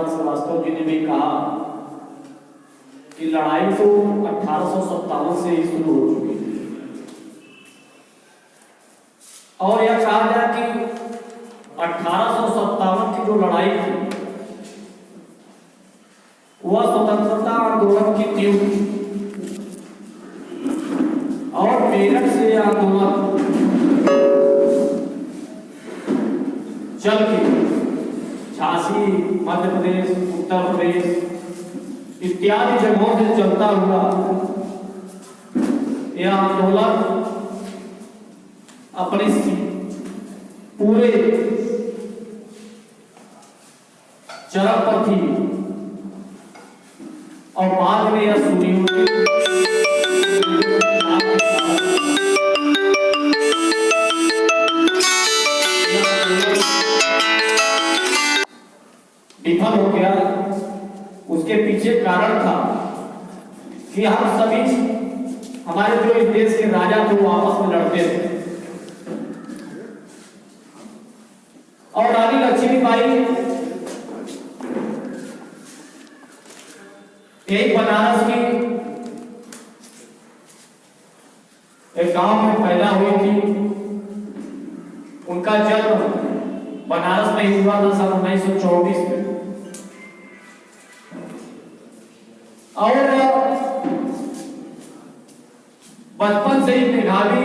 श्रीवास्तव जी ने भी कहा कि लड़ाई तो 1857 से ही शुरू हो चुकी थी, और यह कहा जाए कि 1857 की जो लड़ाई थी वह स्वतंत्रता आंदोलन की नींव थी। और मेरठ से आंदोलन चल के झांसी, मध्य प्रदेश, उत्तर प्रदेश इत्यादि जगहों से चलता हुआ यह आंदोलन अपने पूरे चरम पर थी। और बाद में यह सुनियोजित विफल हो गया। उसके पीछे कारण था कि हम सभी, हमारे जो इस देश के राजा थे वो आपस में लड़ते थे। और रानी लक्ष्मीबाई एक बनारस की एक गांव में पैदा हुई थी। उनका जन्म बनारस में ही हुआ था सन 1924 में। और बचपन से ही मेधावी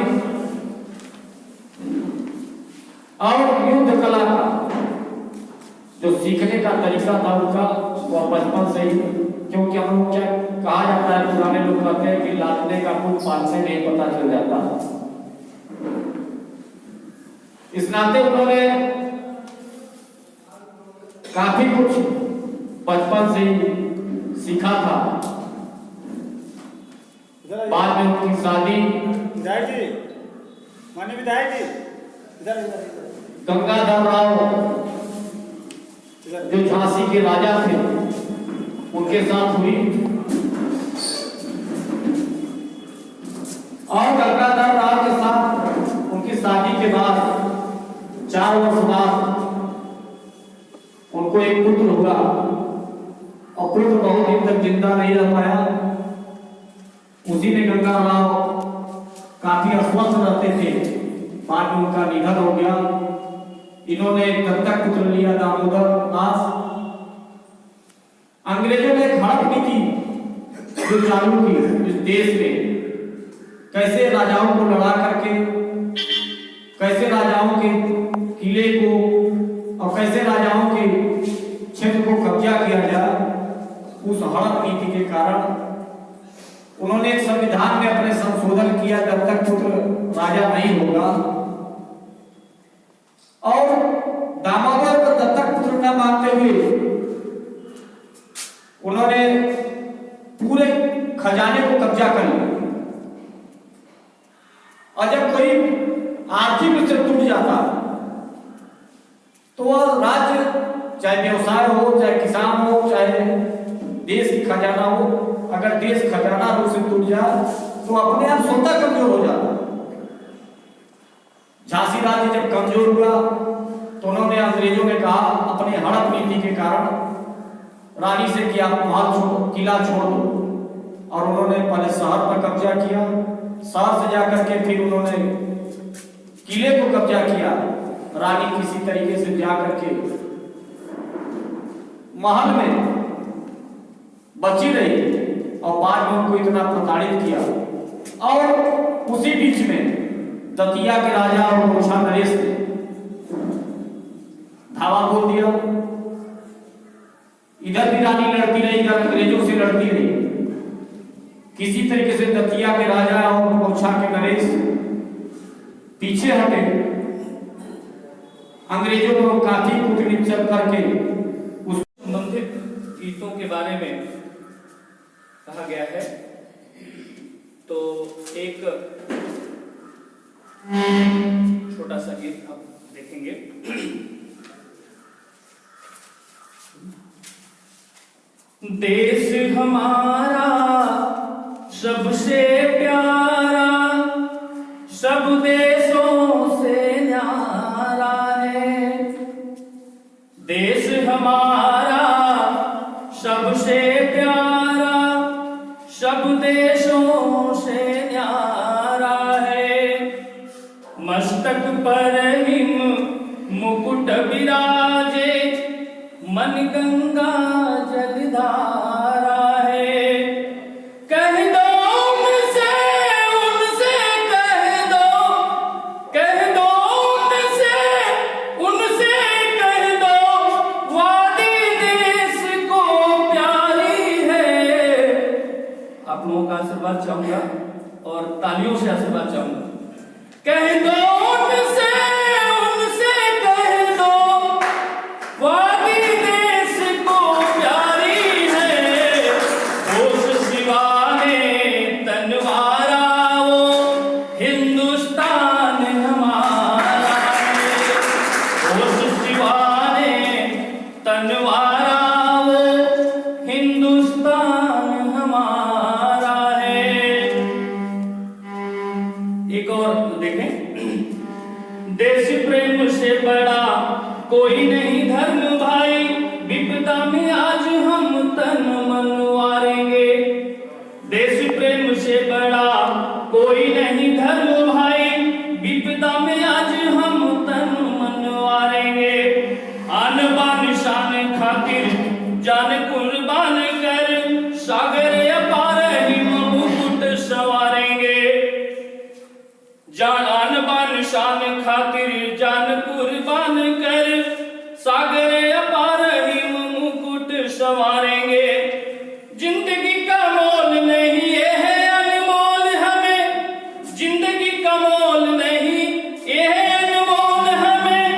और युद्ध कला का जो सीखने का तरीका था उनका, वह बचपन से ही, क्योंकि हम लोग क्या कहा जाता है, पुराने लोग कहते हैं कि लादने का कुछ पाल से नहीं पता चल जाता। इस नाते उन्होंने काफी कुछ बचपन से ही सीखा था। बाद में उनकी शादी विधायक जी, माननीय विधायक जी, गंगाधर राव जो झांसी के राजा थे उनके साथ हुई। और गंगाधर राव के साथ उनकी शादी के बाद 4 वर्ष बाद उनको एक पुत्र हुआ। और पुत्र बहुत दिन तक जिंदा नहीं रह पाया। उसी में गंगा राव काफी अस्वस्थ रहते थे। बाद में उनका निधन हो गया। इन्होंने एक दत्तक पुत्र लिया, दामोदर दास। अंग्रेजों ने हड़प नीति जो चालू की इस देश में, कैसे राजाओं को लड़ा करके, कैसे राजाओं के किले को कैसे राजाओं के क्षेत्र को कब्जा किया जाए, उस हड़प नीति के कारण उन्होंने एक संविधान में अपने संशोधन किया, दत्तक पुत्र राजा नहीं होगा, और दामोदर को दत्तक पुत्र न मानते हुए उन्होंने पूरे खजाने को कब्जा कर लिया। और जब कोई आर्थिक रूप से टूट जाता तो वह राज्य, चाहे व्यवसाय हो, चाहे किसान हो, चाहे देश की खजाना हो, अगर देश खजाना रूप से टूट जाए तो अपने आप स्वतः कमजोर हो जाता। झांसी राज्य जब कमजोर हुआ तो उन्होंने अंग्रेजों ने कहा, अपने हड़प नीति के कारण रानी से कि आप किला छोड़ दो, और उन्होंने पहले शहर पर कब्जा किया, शहर से जाकर के फिर उन्होंने किले को कब्जा किया। रानी किसी तरीके से जाकर के महल में बची रही और बाद में उनको इतना प्रताड़ित किया। और उसी बीच में दतिया के राजा और मूर्छा नरेश ने धावा बोल दिया। इधर भी रानी लड़ती रही, इधर अंग्रेजों से लड़ती रही। किसी तरीके से दतिया के राजा और मूर्छा के नरेश पीछे हटे। अंग्रेजों को काफी कूटनीति करके उस संबंधित गीतों के बारे में कहा गया है। तो एक छोटा सा गीत आप देखेंगे। देश हमारा सबसे प्यारा, सब देशों से न्यारा है। देश हमारा सबसे प्यारा, सब देशों से न्यारा है। मस्तक पर हिम मुकुट विराजे, मन गंगा जलधारा है। कह दो उनसे कह दो उनसे कह दो, वादी देश को प्यारी है। आप लोगों का आशीर्वाद चाहूंगा और तालियों से आशीर्वाद चाहूंगा। कह दो उनसे कह दो, वादी देश को प्यारी है। होश सिवाने तनवारा वो, हिंदुस्तान हमारा है। होश सिवाने तनवारा वो, हिंदुस्तान हमारा है। एक और देखें। देश प्रेम से बड़ा कोई नहीं धर्म भाई, विपदा में आज हम तन मन वारेंगे। देश प्रेम से बड़ा कोई नहीं धर्म भाई, विपदा में आज हम तन मन वारेंगे। आन बान शान खातिर जान कुर्बान कर, सागर अपार हिम मुकुट सवारेंगे। जान बान शान खातिर जान कुर्बान कर, सागर अपार हिम मुकुट सवारेंगे। जिंदगी का मोल नहीं ये है अनमोल हमें, जिंदगी का मोल नहीं ये है अनमोल हमें।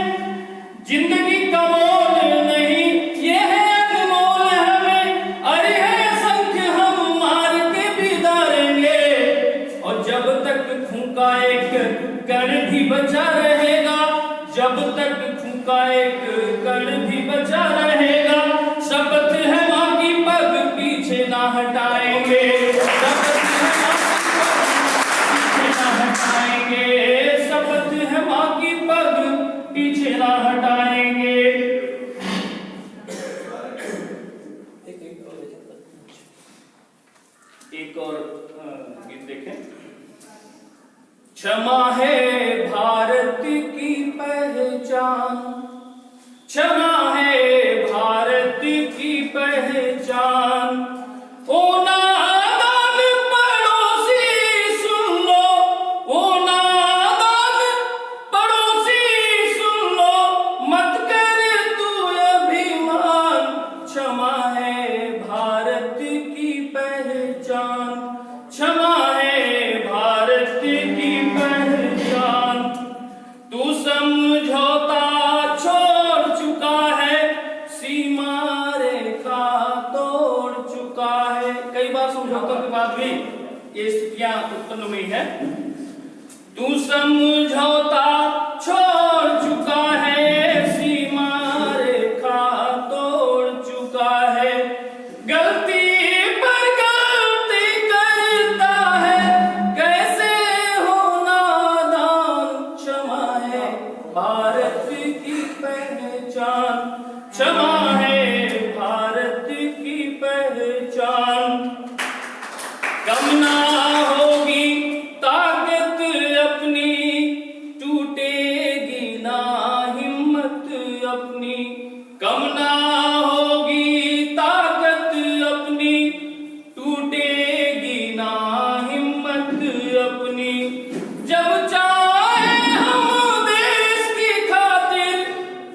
जिंदगी का मोल नहीं ये है अनमोल हमें। अरे है संख हम मार के भी दारेंगे, और जब तक खून का एक कण भी बचा रहेगा, जब तक खून का एक कण भी बचा रहेगा, शपथ है मां की ये स्थितियां उत्पन्न हुई है। तू समझौता छोड़ चुका है, सीमा रेखा तोड़ चुका है, गलती पर गलती करता है, कैसे हो नादान, क्षमा है भारत की पहचान, क्षमा है भारत की पहचान। कम ना होगी ताकत अपनी, टूटेगी ना हिम्मत अपनी, कम ना होगी ताकत अपनी, टूटेगी ना हिम्मत अपनी। जब चाहे हम देश की खातिर,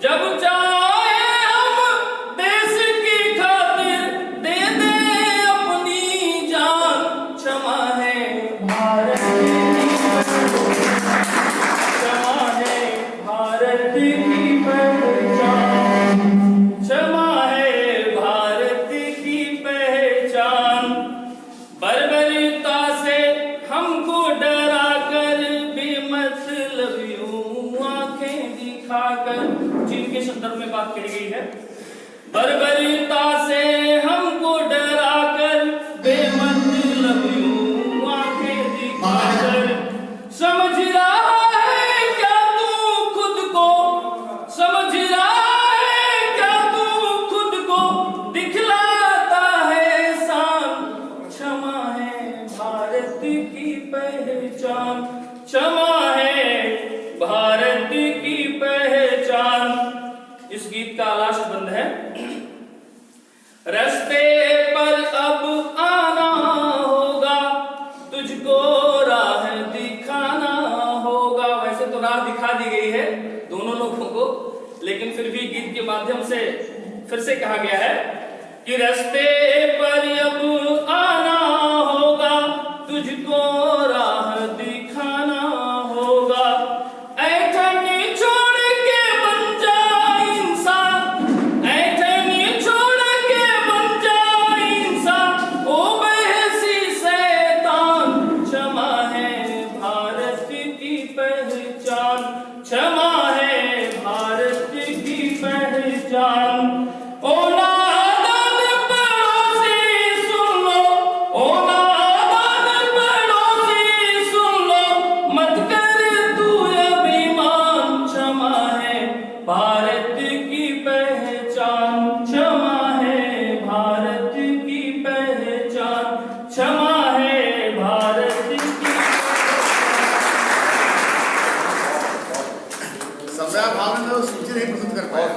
जब चाहे हम देश की खातिर दे दे अपनी जान, क्षमा है भारत की, क्षमा है भारत की पहचान, क्षमा है भारत की पहचान। बर्बरता से हमको डरा कर, बेमतलब यूं आंखें दिखाकर, चीन के संदर्भ में बात कही गई है। बर्बरता से हमको डरा कर, बेमतलब यूं आंखें दिखाकर, समझ रहा है क्या तू खुद को, समझ रहा है क्या तू खुद को, दिखलाता है शान, क्षमा है भारत की पहचान, क्षमा है भारत की पहचान। इस गीत का आलाश बंद है। रास्ते पर अब आना होगा, तुझको राह दिखाना होगा। वैसे तो राह दिखा दी गई है दोनों लोगों को, लेकिन फिर भी गीत के माध्यम से फिर से कहा गया है कि रास्ते पर अब आना होगा, तुझको राह दिखाना होगा। ऐठन छोड़ के बन जा इंसान, ऐठन छोड़ के बन जा इंसान, ओ बेहसी शैतान, क्षमा है भारत की पहचान, क्षमा है भारत की पहचान। ओ नादान पड़ोसी सुन लो, ओ नादान पड़ोसी सुन लो, मत कर तू अभिमान, क्षमा है भारत की पहचान, क्षमा है भारत की पहचान, क्षमा है भारत की। समय भाव में तो सूची नहीं प्रस्तुत कर पाया।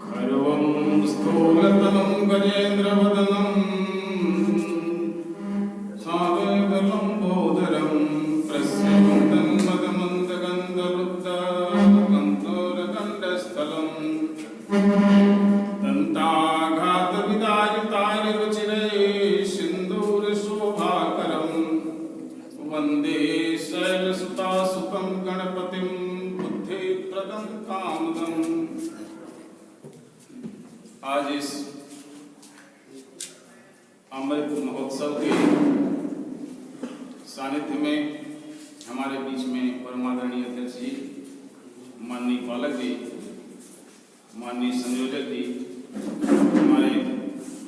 खर्वं स्थूलतलं गजेन्द्रवदनं सावेदलम्बोदरं प्रस्यवन्तं मदमन्दगन्धरुद्रगन्तोरगण्डस्थलं दन्ताघातविदायुतायुरुचिरे सिन्दूरशोभाकरं वन्दे शैलसुतासुतं गणपतिं बुद्धिप्रदं कामदम्। आज इस अमृत महोत्सव के सानिध्य में हमारे बीच में परमादरणीय अध्यक्ष जी, माननीय पालक जी, माननीय संयोजक जी, हमारे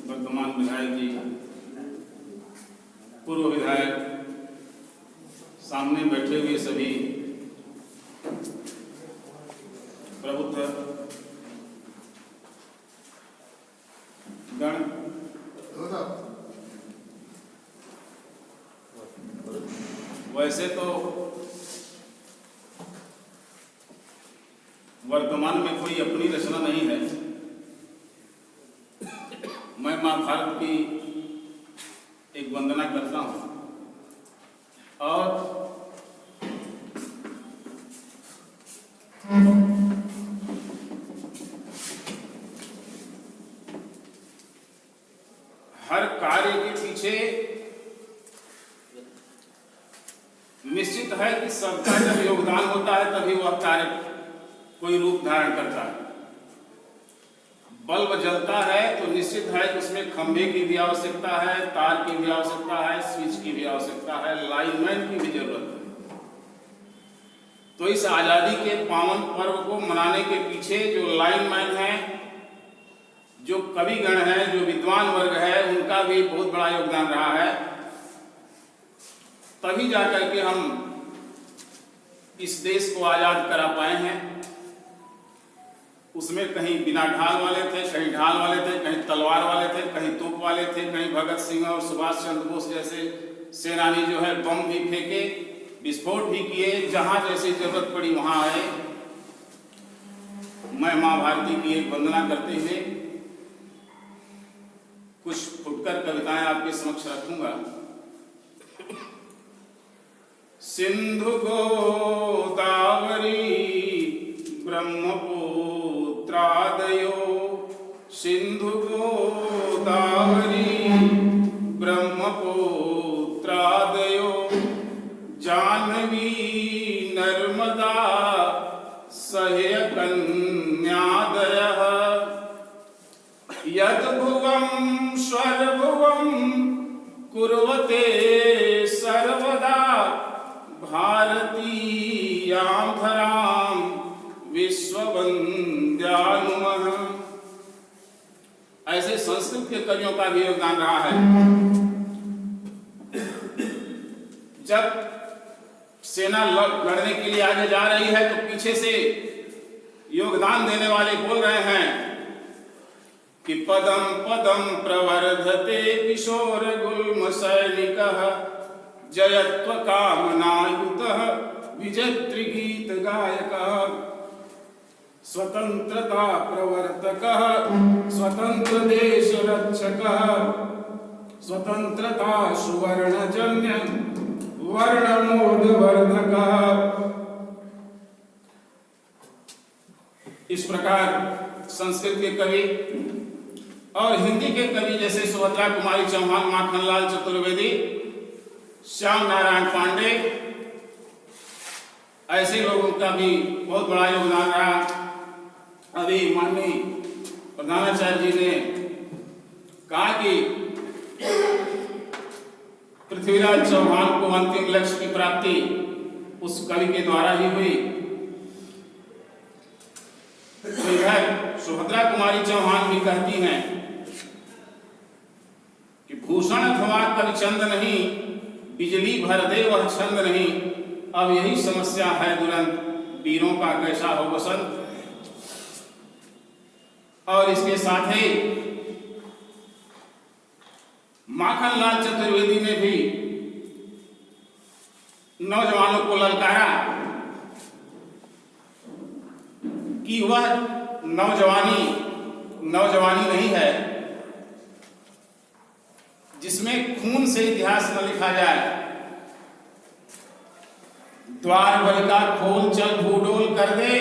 वर्तमान विधायक जी, पूर्व विधायक, सामने बैठे हुए सभी प्रबुद्ध गण, वैसे तो वर्तमान में कोई अपनी रचना नहीं है। मैं मां भारत की एक वंदना करता हूं और हर कार्य के पीछे निश्चित है कि सबका जब योगदान होता है तभी वह कार्य कोई रूप धारण करता है। बल्ब जलता है तो निश्चित है कि उसमें खंभे की भी आवश्यकता है, तार की भी आवश्यकता है, स्विच की भी आवश्यकता है, लाइनमैन की भी जरूरत है। तो इस आजादी के पावन पर्व को मनाने के पीछे जो लाइनमैन है, जो कविगण है, जो विद्वान वर्ग है, उनका भी बहुत बड़ा योगदान रहा है। तभी जाकर के हम इस देश को आजाद करा पाए हैं। उसमें कहीं बिना ढाल वाले थे, कहीं ढाल वाले थे, कहीं तलवार वाले थे, कहीं तोप वाले थे, कहीं भगत सिंह और सुभाष चंद्र बोस जैसे सेनानी जो है बम भी फेंके, विस्फोट भी किए, जहां जैसी जरूरत पड़ी वहां आए। मैं मां भारती की एक वंदना करते हुए कुछ फुटकर कविताएं आपके समक्ष रखूंगा। सिंधु गोदावरी ब्रह्मपुत्रादयो, सिंधु गोदावरी ब्रह्मपुत्रादयो, जाह्नवी नर्मदा सह्यकन्यादयः, यद्भुवं स्वर्भुवं कुर्वते सर्वदा भारतीयां धरां विश्ववन्द्यानुमः। ऐसे संस्कृत के कवियों का भी योगदान रहा है। जब सेना लड़ने के लिए आगे जा रही है तो पीछे से योगदान देने वाले बोल रहे हैं कि पदम पदम प्रवर्धते किशोर गुल्म सैनिकः, जयत्व कामनायुतः विजयत्री गीत गायकः, स्वतंत्रता प्रवर्तकः स्वतंत्र देश रक्षकः, स्वतंत्रता सुवर्णजन्य वर्णमोदवर्धकः। इस प्रकार संस्कृत के कवि और हिंदी के कवि जैसे सुभद्रा कुमारी चौहान, माखनलाल चतुर्वेदी, श्याम नारायण पांडे, ऐसे लोगों का भी बहुत बड़ा योगदान रहा। अभी माननीय प्रधानाचार्य जी ने कहा कि पृथ्वीराज चौहान को अंतिम लक्ष्य की प्राप्ति उस कवि के द्वारा ही हुई। तो इधर सुभद्रा कुमारी चौहान भी कहती हैं कि भूषण अथवा कवि चंद नहीं, बिजली भर दे वह छंद नहीं, अब यही समस्या है दुरंत, वीरों का कैसा हो बसंत। और इसके साथ ही माखनलाल चतुर्वेदी ने भी नौजवानों को ललकारा कि वह नौजवानी नहीं है जिसमें खून से इतिहास न लिखा जाए। द्वार बलिका खोल चल भूडोल कर दे,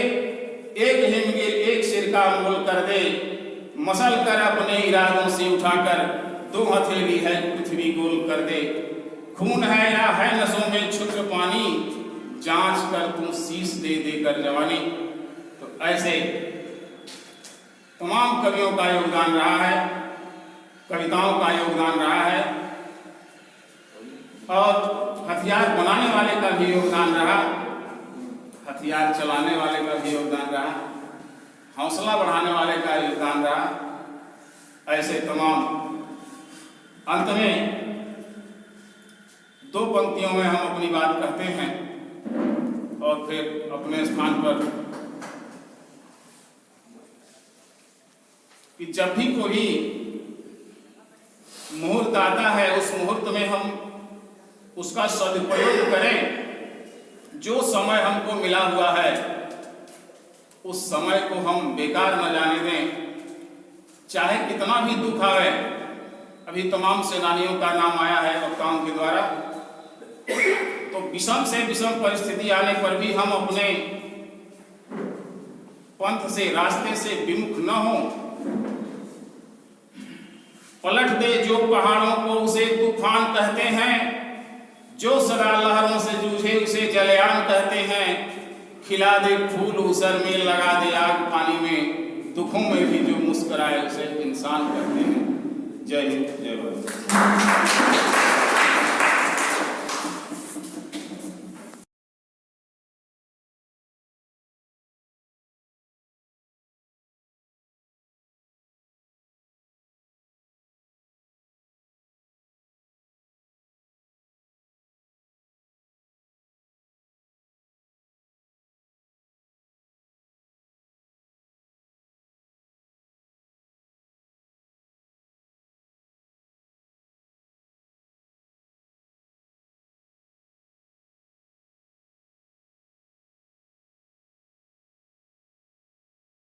एक हिमगिर एक सिर का मोल कर दे, मसल कर अपने इरादों से उठाकर दो हथेली है पृथ्वी गोल कर दे। खून है या है नसों में क्षुद्र पानी, जांच कर तू शीश दे देकर जवानी। तो ऐसे तमाम कवियों का योगदान रहा है, कविताओं का योगदान रहा है, और हथियार बनाने वाले का भी योगदान रहा, हथियार चलाने वाले का भी योगदान रहा, हौसला बढ़ाने वाले का योगदान रहा। ऐसे तमाम अंत में दो पंक्तियों में हम अपनी बात कहते हैं और फिर अपने स्थान पर कि जब भी कोई मुहूर्त आता है उस मुहूर्त में हम उसका सदुपयोग करें। जो समय हमको मिला हुआ है उस समय को हम बेकार न जाने दें, चाहे कितना भी दुख आए। अभी तमाम सेनानियों का नाम आया है वक्ताओं के द्वारा, तो विषम से विषम परिस्थिति आने पर भी हम अपने पंथ से, रास्ते से विमुख न हो। पलट दे जो पहाड़ों को उसे तूफान कहते हैं, जो सदा लहरों से जूझे उसे जलयान कहते हैं। खिला दे फूल उसर में, लगा दे आग पानी में, दुखों में भी जो मुस्कुराए उसे इंसान कहते हैं। जय हिंद, जय भारत।